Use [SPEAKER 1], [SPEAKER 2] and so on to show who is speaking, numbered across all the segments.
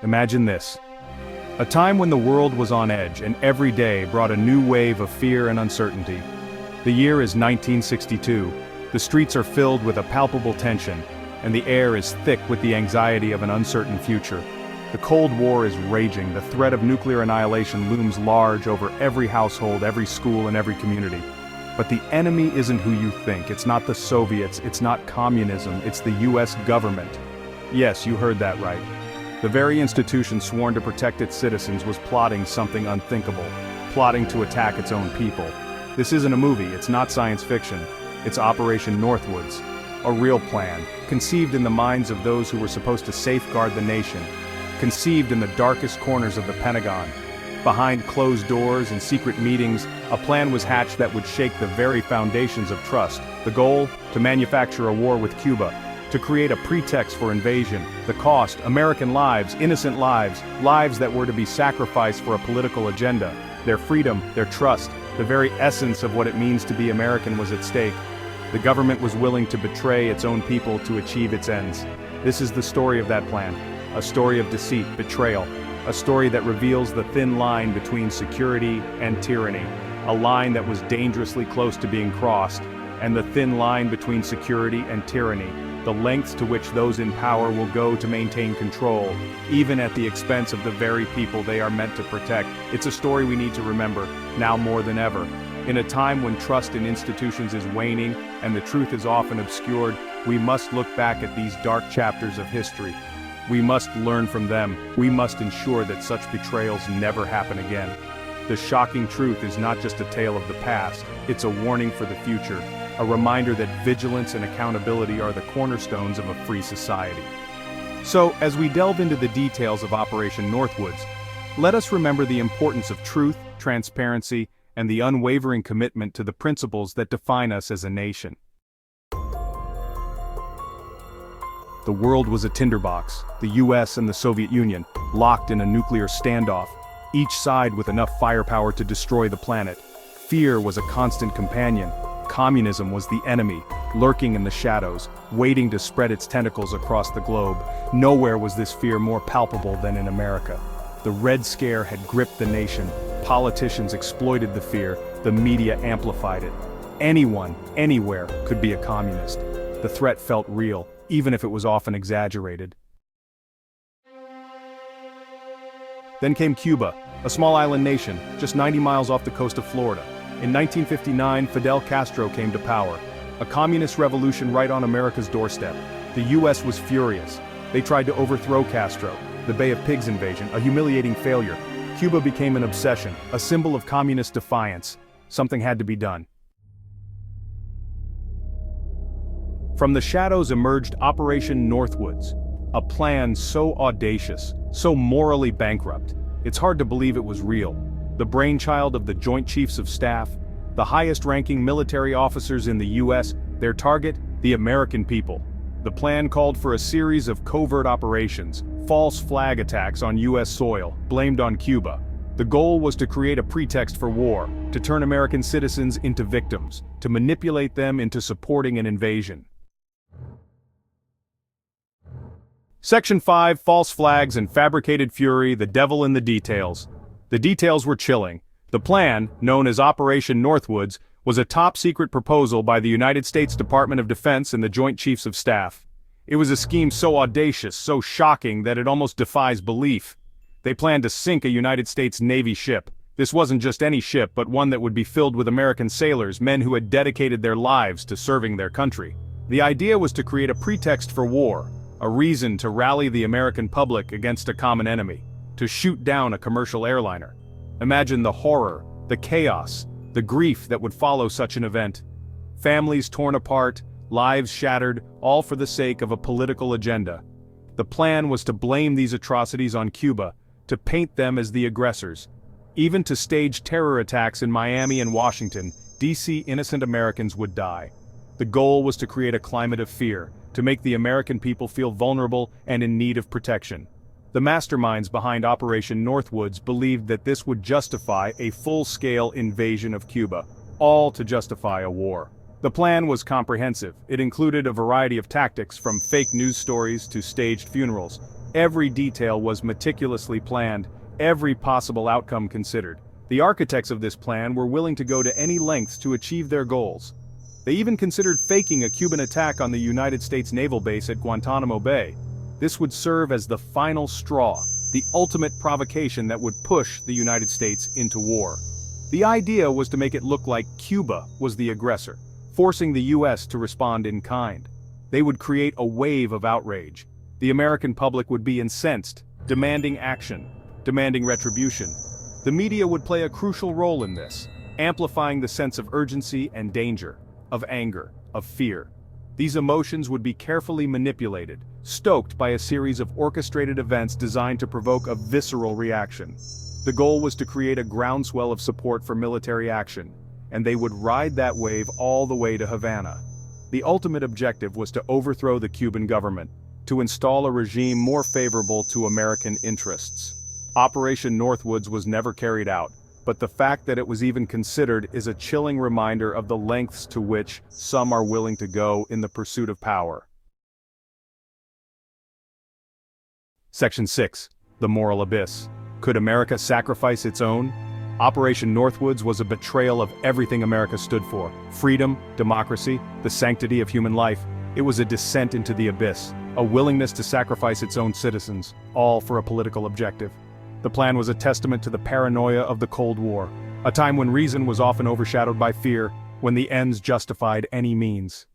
[SPEAKER 1] Imagine this. A time when the world was on edge and every day brought a new wave of fear and uncertainty. The year is 1962. The streets are filled with a palpable tension, and the air is thick with the anxiety of an uncertain future. The Cold War is raging. The threat of nuclear annihilation looms large over every household, every school, and every community. But the enemy isn't who you think. It's not the Soviets, it's not communism, it's the US government. Yes, you heard that right. The very institution sworn to protect its citizens was plotting something unthinkable, plotting to attack its own people. This isn't a movie, it's not science fiction. It's Operation Northwoods, a real plan, conceived in the minds of those who were supposed to safeguard the nation, conceived in the darkest corners of the Pentagon. Behind closed doors and secret meetings, a plan was hatched that would shake the very foundations of trust. The goal? To manufacture a war with Cuba, to create a pretext for invasion. The cost? American lives, innocent lives, lives that were to be sacrificed for a political agenda. Their freedom, their trust, the very essence of what it means to be American was at stake. The government was willing to betray its own people to achieve its ends. This is the story of that plan. A story of deceit, betrayal. A story that reveals the thin line between security and tyranny. A line that was dangerously close to being crossed. And the thin line between security and tyranny. The lengths to which those in power will go to maintain control, even at the expense of the very people they are meant to protect. It's a story we need to remember, now more than ever. In a time when trust in institutions is waning and the truth is often obscured, we must look back at these dark chapters of history. We must learn from them. We must ensure that such betrayals never happen again. The shocking truth is not just a tale of the past, it's a warning for the future. A reminder that vigilance and accountability are the cornerstones of a free society. So, as we delve into the details of Operation Northwoods, let us remember the importance of truth, transparency, and the unwavering commitment to the principles that define us as a nation. The world was a tinderbox, the US and the Soviet Union, locked in a nuclear standoff, each side with enough firepower to destroy the planet. Fear was a constant companion. Communism was the enemy, lurking in the shadows, waiting to spread its tentacles across the globe. Nowhere was this fear more palpable than in America. The Red Scare had gripped the nation, politicians exploited the fear, the media amplified it. Anyone, anywhere, could be a communist. The threat felt real, even if it was often exaggerated. Then came Cuba, a small island nation, just 90 miles off the coast of Florida. In 1959, Fidel Castro came to power, a communist revolution right on America's doorstep. The US was furious. They tried to overthrow Castro, the Bay of Pigs invasion, a humiliating failure. Cuba became an obsession, a symbol of communist defiance. Something had to be done. From the shadows emerged Operation Northwoods, a plan so audacious, so morally bankrupt, it's hard to believe it was real. The brainchild of the Joint Chiefs of Staff, the highest-ranking military officers in the US, their target, the American people. The plan called for a series of covert operations, false flag attacks on US soil, blamed on Cuba. The goal was to create a pretext for war, to turn American citizens into victims, to manipulate them into supporting an invasion. Section 5, False Flags and Fabricated Fury, the devil in the details. The details were chilling. The plan, known as Operation Northwoods, was a top-secret proposal by the United States Department of Defense and the Joint Chiefs of Staff. It was a scheme so audacious, so shocking that it almost defies belief. They planned to sink a United States Navy ship. This wasn't just any ship, but one that would be filled with American sailors, men who had dedicated their lives to serving their country. The idea was to create a pretext for war, a reason to rally the American public against a common enemy, to shoot down a commercial airliner. Imagine the horror, the chaos, the grief that would follow such an event. Families torn apart, lives shattered, all for the sake of a political agenda. The plan was to blame these atrocities on Cuba, to paint them as the aggressors. Even to stage terror attacks in Miami and Washington, D.C. innocent Americans would die. The goal was to create a climate of fear, to make the American people feel vulnerable and in need of protection. The masterminds behind Operation Northwoods believed that this would justify a full-scale invasion of Cuba, all to justify a war. The plan was comprehensive. It included a variety of tactics from fake news stories to staged funerals. Every detail was meticulously planned, every possible outcome considered. The architects of this plan were willing to go to any lengths to achieve their goals. They even considered faking a Cuban attack on the United States naval base at Guantanamo Bay. This would serve as the final straw, the ultimate provocation that would push the United States into war. The idea was to make it look like Cuba was the aggressor, forcing the US to respond in kind. They would create a wave of outrage. The American public would be incensed, demanding action, demanding retribution. The media would play a crucial role in this, amplifying the sense of urgency and danger, of anger, of fear. These emotions would be carefully manipulated, stoked by a series of orchestrated events designed to provoke a visceral reaction. The goal was to create a groundswell of support for military action, and they would ride that wave all the way to Havana. The ultimate objective was to overthrow the Cuban government, to install a regime more favorable to American interests. Operation Northwoods was never carried out, but the fact that it was even considered is a chilling reminder of the lengths to which some are willing to go in the pursuit of power. Section 6. The Moral Abyss. Could America sacrifice its own? Operation Northwoods was a betrayal of everything America stood for: freedom, democracy, the sanctity of human life. It was a descent into the abyss, a willingness to sacrifice its own citizens, all for a political objective. The plan was a testament to the paranoia of the Cold War, a time when reason was often overshadowed by fear, when the ends justified any means.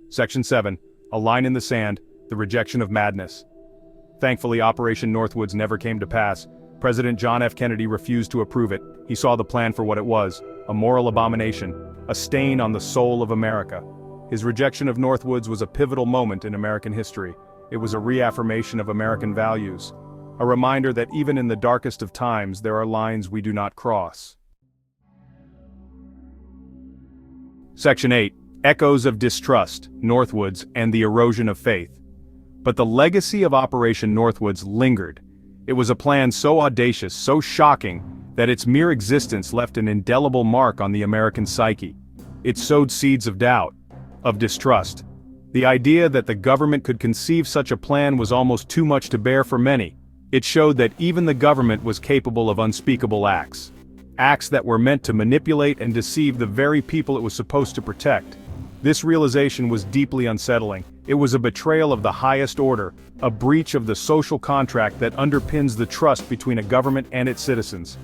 [SPEAKER 1] Section 7. A line in the sand, the rejection of madness. Thankfully, Operation Northwoods never came to pass. President John F. Kennedy refused to approve it. He saw the plan for what it was: a moral abomination, a stain on the soul of America. His rejection of Northwoods was a pivotal moment in American history. It was a reaffirmation of American values, a reminder that even in the darkest of times there are lines we do not cross. Section 8. Echoes of Distrust, Northwoods, and the Erosion of Faith. But the legacy of Operation Northwoods lingered. It was a plan so audacious, so shocking, that its mere existence left an indelible mark on the American psyche. It sowed seeds of doubt, of distrust. The idea that the government could conceive such a plan was almost too much to bear for many. It showed that even the government was capable of unspeakable acts. Acts that were meant to manipulate and deceive the very people it was supposed to protect. This realization was deeply unsettling. It was a betrayal of the highest order, a breach of the social contract that underpins the trust between a government and its citizens.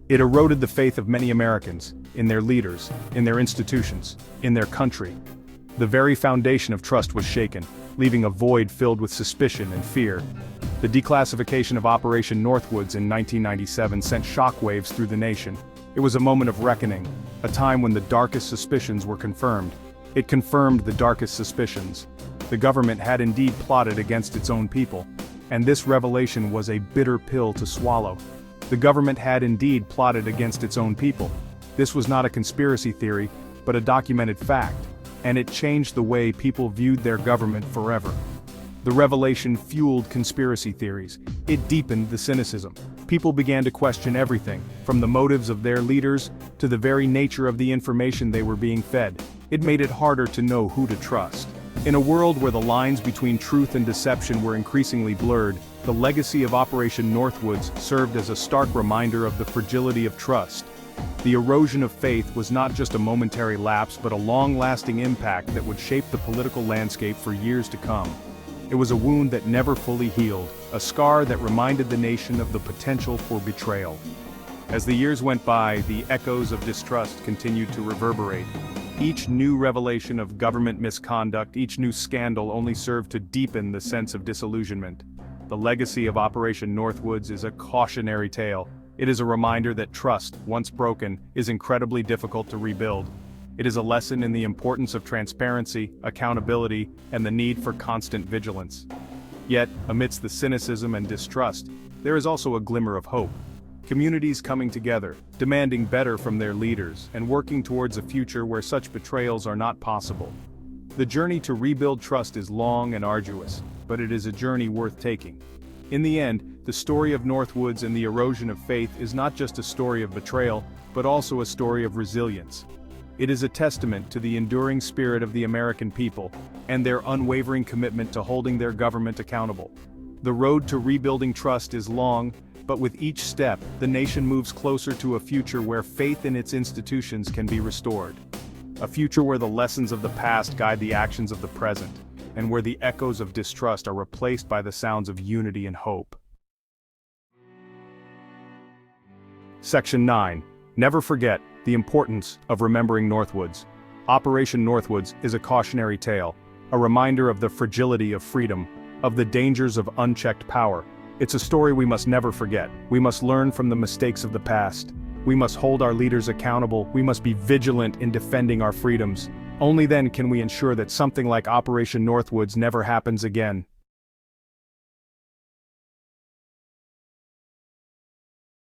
[SPEAKER 1] It eroded the faith of many Americans, in their leaders, in their institutions, in their country. The very foundation of trust was shaken, leaving a void filled with suspicion and fear. The declassification of Operation Northwoods in 1997 sent shockwaves through the nation. It was a moment of reckoning, a time when the darkest suspicions were confirmed. It confirmed the darkest suspicions. The government had indeed plotted against its own people, and this revelation was a bitter pill to swallow. The government had indeed plotted against its own people. This was not a conspiracy theory, but a documented fact, and it changed the way people viewed their government forever. The revelation fueled conspiracy theories. It deepened the cynicism. People began to question everything, from the motives of their leaders to the very nature of the information they were being fed. It made it harder to know who to trust. In a world where the lines between truth and deception were increasingly blurred, the legacy of Operation Northwoods served as a stark reminder of the fragility of trust. The erosion of faith was not just a momentary lapse but a long-lasting impact that would shape the political landscape for years to come. It was a wound that never fully healed, a scar that reminded the nation of the potential for betrayal. As the years went by, the echoes of distrust continued to reverberate. Each new revelation of government misconduct, each new scandal only served to deepen the sense of disillusionment. The legacy of Operation Northwoods is a cautionary tale. It is a reminder that trust, once broken, is incredibly difficult to rebuild. It is a lesson in the importance of transparency, accountability, and the need for constant vigilance. Yet, amidst the cynicism and distrust, there is also a glimmer of hope. Communities coming together, demanding better from their leaders, and working towards a future where such betrayals are not possible. The journey to rebuild trust is long and arduous, but it is a journey worth taking. In the end, the story of Northwoods and the erosion of faith is not just a story of betrayal, but also a story of resilience. It is a testament to the enduring spirit of the American people and their unwavering commitment to holding their government accountable. The road to rebuilding trust is long, but with each step, the nation moves closer to a future where faith in its institutions can be restored. A future where the lessons of the past guide the actions of the present, and where the echoes of distrust are replaced by the sounds of unity and hope. Section 9. Never forget the importance of remembering Northwoods. Operation Northwoods is a cautionary tale, a reminder of the fragility of freedom, of the dangers of unchecked power. It's a story we must never forget. We must learn from the mistakes of the past. We must hold our leaders accountable. We must be vigilant in defending our freedoms. Only then can we ensure that something like Operation Northwoods never happens again.